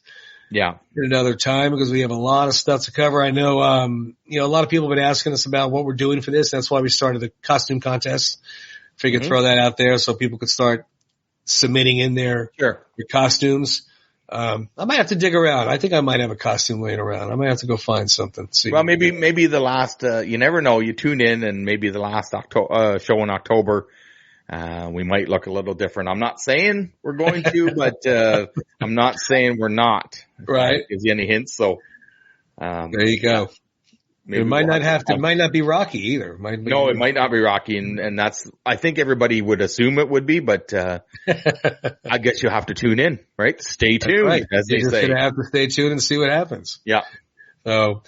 Speaker 1: Yeah.
Speaker 2: At another time because we have a lot of stuff to cover. I know, a lot of people have been asking us about what we're doing for this. That's why we started the costume contest. Figured throw that out there so people could start submitting in their costumes. I might have to dig around. I think I might have a costume laying around. I might have to go find something. See.
Speaker 1: Well, maybe the last, you never know. You tune in and maybe the last show in October, we might look a little different. I'm not saying we're going to, but, I'm not saying we're not.
Speaker 2: Right.
Speaker 1: Gives you any hints. So,
Speaker 2: there you go. It might not be Rocky either.
Speaker 1: It might not be Rocky. And that's, I think everybody would assume it would be, but, I guess you'll have to tune in, right? Stay tuned,
Speaker 2: right.
Speaker 1: as they say.
Speaker 2: You're just going to have to stay tuned and see what happens.
Speaker 1: Yeah.
Speaker 2: So,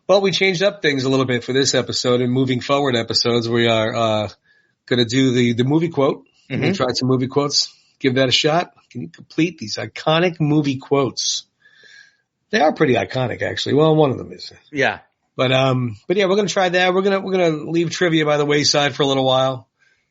Speaker 2: well, we changed up things a little bit for this episode and moving forward episodes. We are, going to do the movie quote. We'll try some movie quotes. Give that a shot. Can you complete these iconic movie quotes? They are pretty iconic, actually. Well, one of them is.
Speaker 1: Yeah.
Speaker 2: But yeah, we're going to try that. We're going to leave trivia by the wayside for a little while.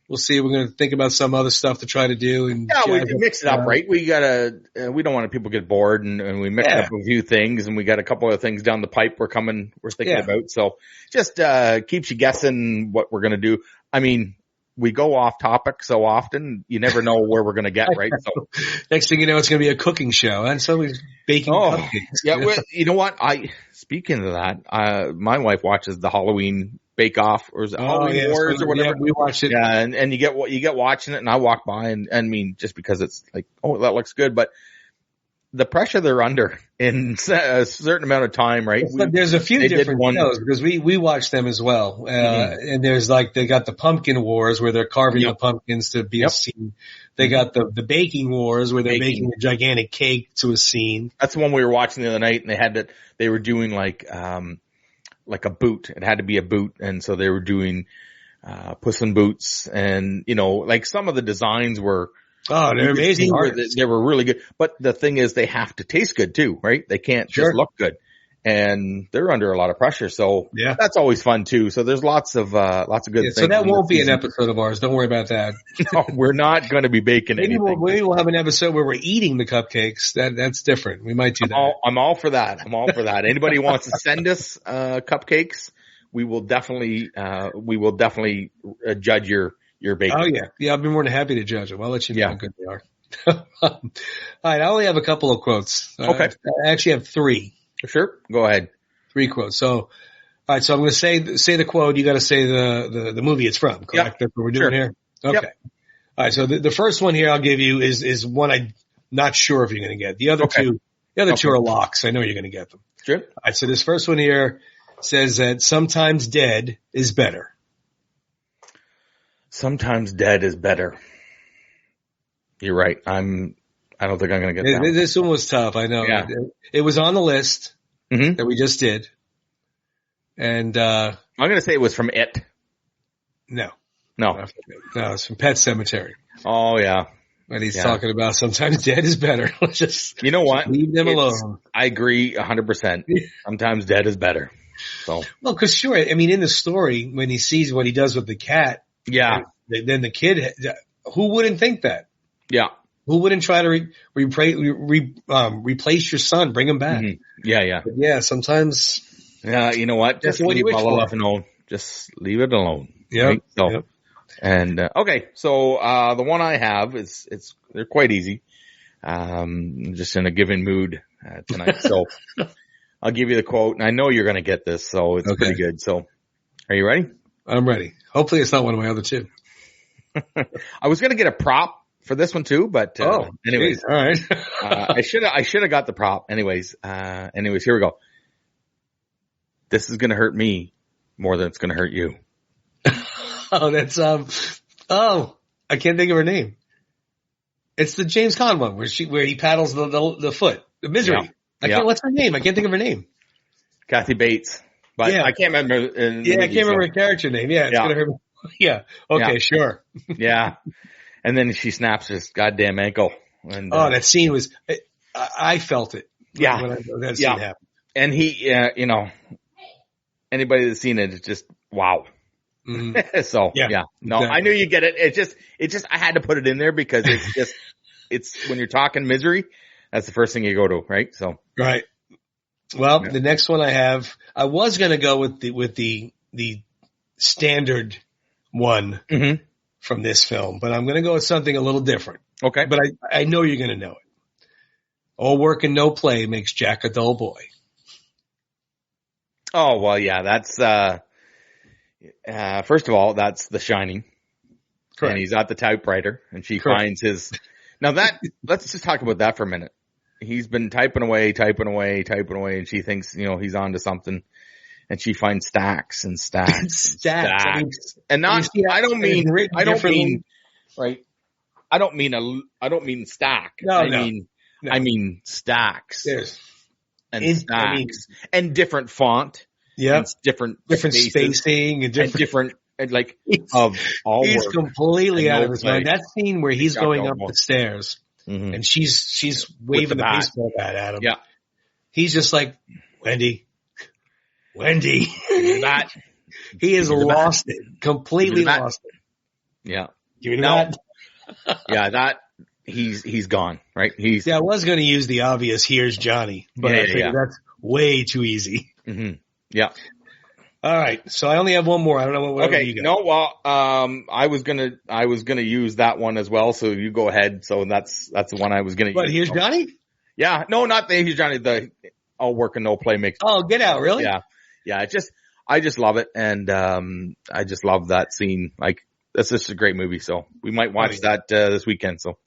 Speaker 2: We'll see. We're going to think about some other stuff to try to do. And
Speaker 1: we mix it up, right? We we don't want people to get bored and we mix up a few things and we got a couple of things down the pipe we're thinking about. So just, keeps you guessing what we're going to do. I mean, we go off topic so often, you never know where we're going to get, right? So
Speaker 2: next thing you know, it's going to be a cooking show and somebody's baking cupcakes.
Speaker 1: Yeah. Well, you know what? Speaking of that, my wife watches the Halloween Bake Off or is it Halloween Wars or whatever.
Speaker 2: Yeah, we watch it.
Speaker 1: Yeah. And you get watching it and I walk by and I mean, just because it's like, oh, that looks good, but the pressure they're under in a certain amount of time, right?
Speaker 2: There's a few different shows because we watch them as well. And there's they got the Pumpkin Wars where they're carving the pumpkins to be a scene. They got the Baking Wars where they're making a gigantic cake to a scene.
Speaker 1: That's the one we were watching the other night and they were doing like a boot. It had to be a boot. And so they were doing, Puss in Boots and, like some of the designs were,
Speaker 2: they're amazing.
Speaker 1: They were really good. But the thing is they have to taste good too, right? They can't just look good. And they're under a lot of pressure. So that's always fun too. So there's lots of good things.
Speaker 2: So that won't be an episode of ours. Don't worry about that.
Speaker 1: No, we're not going to be baking anything.
Speaker 2: Maybe we'll have an episode where we're eating the cupcakes. That's different. We might do that.
Speaker 1: I'm all for that. Anybody who wants to send us, cupcakes, we will definitely judge your baking.
Speaker 2: Oh yeah. Yeah. I'll be more than happy to judge them. I'll let you know how good they are. All right. I only have a couple of quotes.
Speaker 1: Okay.
Speaker 2: I actually have 3.
Speaker 1: Sure. Go ahead.
Speaker 2: 3 quotes. So, all right. So I'm going to say the quote. You got to say the movie it's from. Correct?
Speaker 1: Yep.
Speaker 2: That's what we're doing here. Okay. Yep. All right. So the first one here I'll give you is one I'm not sure if you're going to get. The other two are locks. I know you're going to get them.
Speaker 1: Sure.
Speaker 2: All right. So this first one here says that sometimes dead is better.
Speaker 1: Sometimes dead is better. You're right. I don't think I'm going to get that.
Speaker 2: This one was tough. I know. Yeah. It was on the list that we just did. And, I'm
Speaker 1: going to say it was from It.
Speaker 2: No.
Speaker 1: No,
Speaker 2: it's from Pet Sematary.
Speaker 1: Oh yeah.
Speaker 2: And he's talking about sometimes dead is better.
Speaker 1: You know what?
Speaker 2: Leave them alone.
Speaker 1: I agree 100%. Sometimes dead is better. So.
Speaker 2: Well, cause sure. I mean, in the story, when he sees what he does with the cat.
Speaker 1: Yeah.
Speaker 2: Then the kid, who wouldn't think that?
Speaker 1: Yeah.
Speaker 2: Who wouldn't try to replace your son, bring him back?
Speaker 1: Mm-hmm. Yeah.
Speaker 2: But yeah. Sometimes.
Speaker 1: Yeah. You know what? Just leave it alone. Just leave it alone.
Speaker 2: Yeah.
Speaker 1: Right? So, and, okay. So, the one I have they're quite easy. I'm just in a given mood, tonight. So I'll give you the quote and I know you're going to get this. So it's pretty good. So are you ready?
Speaker 2: I'm ready. Hopefully it's not one of my other 2.
Speaker 1: I was going to get a prop for this one too, but, anyways,
Speaker 2: geez. All right.
Speaker 1: I should have got the prop. Anyways, here we go. This is going to hurt me more than it's going to hurt you.
Speaker 2: Oh, that's, I can't think of her name. It's the James Caan one where he paddles the foot. The Misery. What's her name? I can't think of her name.
Speaker 1: Kathy Bates. But I can't remember.
Speaker 2: I can't remember her character name. Yeah, it's gonna hurt me. Yeah. Okay, sure.
Speaker 1: Yeah. And then she snaps his goddamn ankle. And,
Speaker 2: that scene was, I felt it.
Speaker 1: Yeah.
Speaker 2: When that scene happened.
Speaker 1: And he, anybody that's seen it, it's just, wow.
Speaker 2: Mm-hmm.
Speaker 1: So, no, exactly. I knew you get it. It just, I had to put it in there because it's when you're talking Misery, that's the first thing you go to, right? So.
Speaker 2: Right. Well, the next one I was going to go with the standard one from this film, but I'm going to go with something a little different.
Speaker 1: Okay.
Speaker 2: But I know you're going to know it. All work and no play makes Jack a dull boy.
Speaker 1: Oh, well, yeah, that's, first of all, that's The Shining. Correct. And he's at the typewriter and she finds his, let's just talk about that for a minute. He's been typing away, and she thinks, he's onto something. And she finds stacks and stacks and stacks. I mean, and not, I don't mean stack. I mean stacks.
Speaker 2: Yes.
Speaker 1: And stacks. And different font.
Speaker 2: Yeah.
Speaker 1: And different
Speaker 2: spacing and different
Speaker 1: like of all
Speaker 2: he's
Speaker 1: work
Speaker 2: completely out of his mind. That scene where he's going up the stairs and she's waving the baseball bat at him.
Speaker 1: Yeah.
Speaker 2: He's just like, Wendy.
Speaker 1: That.
Speaker 2: He has lost it. Completely lost it.
Speaker 1: Yeah.
Speaker 2: Give me that.
Speaker 1: Yeah, that he's gone, right?
Speaker 2: I was going to use the obvious here's Johnny, but I think that's way too easy.
Speaker 1: Mm-hmm. Yeah.
Speaker 2: All right. So I only have one more. I don't know what you got.
Speaker 1: No, well, I was gonna use that one as well. So you go ahead. So that's the one I was gonna use.
Speaker 2: But here's Johnny?
Speaker 1: Yeah. No, not the here's Johnny. The all work and no play makes.
Speaker 2: Oh, get out. Really?
Speaker 1: Yeah. Yeah. I just love it. And, I just love that scene. Like, that's just a great movie. So we might watch that, this weekend. So.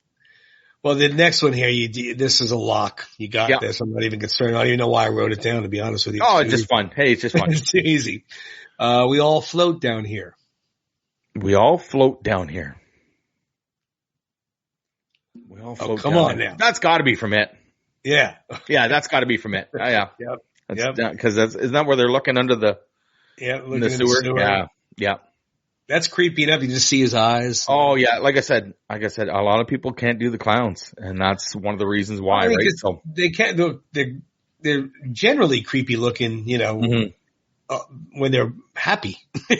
Speaker 2: Well, the next one here, this is a lock. You got this. I'm not even concerned. I don't even know why I wrote it down, to be honest with you.
Speaker 1: Oh, it's just fun. Hey, it's just fun.
Speaker 2: It's too easy. We all float down here.
Speaker 1: We all float down here. We all float
Speaker 2: come on now.
Speaker 1: That's gotta be from it.
Speaker 2: Yeah.
Speaker 1: Yeah, that's gotta be from it. Yeah.
Speaker 2: Yep.
Speaker 1: Cause isn't that where they're looking under the,
Speaker 2: looking
Speaker 1: the sewer? Yeah. Yeah.
Speaker 2: That's creepy enough. You just see his eyes.
Speaker 1: Oh yeah. Like I said, a lot of people can't do the clowns, and that's one of the reasons why, right? So
Speaker 2: they can't, they're generally creepy looking, when they're happy.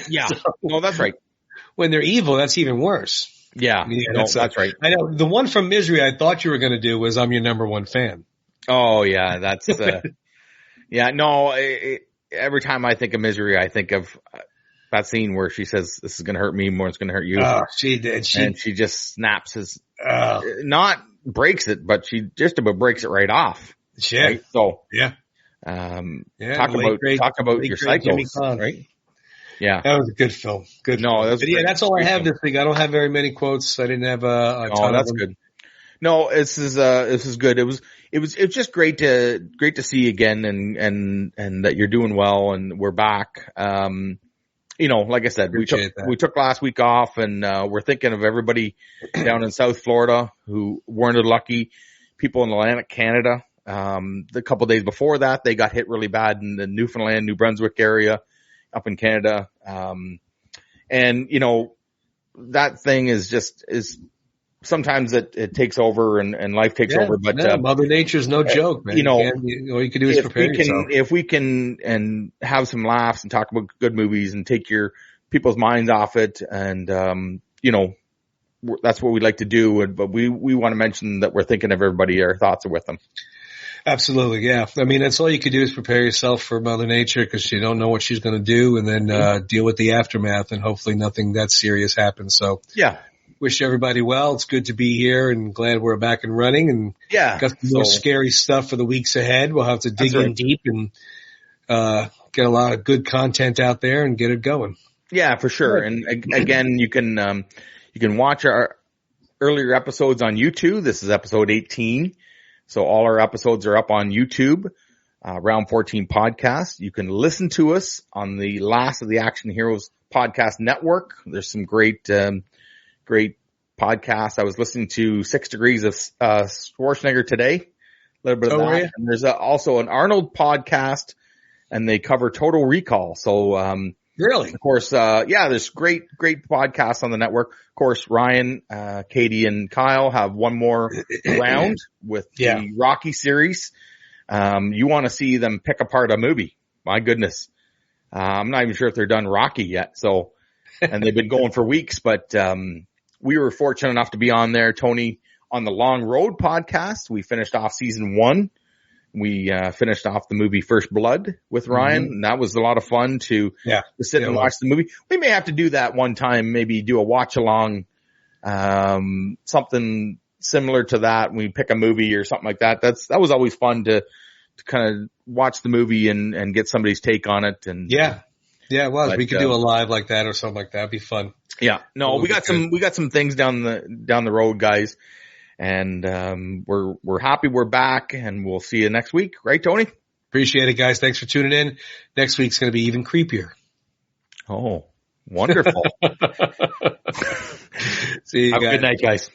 Speaker 1: Yeah. No, that's right.
Speaker 2: When they're evil, that's even worse.
Speaker 1: Yeah. That's right.
Speaker 2: I know the one from Misery I thought you were going to do was I'm your number one fan.
Speaker 1: Oh yeah. That's, yeah. No, every time I think of Misery, I think of, that scene where she says, "This is going to hurt me more. It's going to hurt you."
Speaker 2: Oh, she did.
Speaker 1: And she just snaps his, not breaks it, but she just about breaks it right off.
Speaker 2: Yeah.
Speaker 1: Right? So
Speaker 2: talk
Speaker 1: about your cycles, right? Yeah,
Speaker 2: that was a good film. Good.
Speaker 1: No,
Speaker 2: film. That's all I have this week. I don't have very many quotes. I didn't have a ton
Speaker 1: that's
Speaker 2: of them.
Speaker 1: Good. No, this is good. It was just great to see you again and that you're doing well and we're back. Like I said, we took last week off and, we're thinking of everybody down in South Florida who weren't lucky, people in Atlantic Canada. The couple of days before that, they got hit really bad in the Newfoundland, New Brunswick area up in Canada. That thing is sometimes it takes over and life takes over, but
Speaker 2: Mother Nature's no joke, man. All you can do is prepare yourself.
Speaker 1: If we can and have some laughs and talk about good movies and take your people's minds off it, and that's what we'd like to do. But we want to mention that we're thinking of everybody. Our thoughts are with them.
Speaker 2: Absolutely, yeah. I mean, that's all you can do is prepare yourself for Mother Nature because you don't know what she's going to do, and then deal with the aftermath, and hopefully nothing that serious happens. So
Speaker 1: yeah.
Speaker 2: Wish everybody well. It's good to be here and glad we're back and running and got some more scary stuff for the weeks ahead. We'll have to dig in deep and get a lot of good content out there and get it going.
Speaker 1: Yeah, for sure. And again, you can watch our earlier episodes on YouTube. This is episode 18. So all our episodes are up on YouTube, Round 14 podcast. You can listen to us on the Last of the Action Heroes podcast network. There's some great podcast. I was listening to 6 Degrees of Schwarzenegger today. A little bit of that.
Speaker 2: Yeah.
Speaker 1: And there's also an Arnold podcast, and they cover Total Recall. So,
Speaker 2: Really?
Speaker 1: of course, there's great podcasts on the network. Of course, Ryan, Katie, and Kyle have one more round with the Rocky series. You want to see them pick apart a movie. My goodness. I'm not even sure if they're done Rocky yet. So, and they've been going for weeks, but, we were fortunate enough to be on there, Tony, on the Long Road podcast. We finished off season 1. We, finished off the movie First Blood with Ryan, and that was a lot of fun to sit and watch the movie. We may have to do that one time, maybe do a watch along, something similar to that. We pick a movie or something like that. That was always fun to kind of watch the movie and get somebody's take on it. And
Speaker 2: yeah, it was. We could do a live like that or something like that. It'd be fun.
Speaker 1: Yeah, no, we got some things down the road, guys. And, we're happy we're back, and we'll see you next week. Right, Tony?
Speaker 2: Appreciate it, guys. Thanks for tuning in. Next week's going to be even creepier.
Speaker 1: Oh, wonderful.
Speaker 2: See you
Speaker 1: Have
Speaker 2: guys.
Speaker 1: a good night, guys.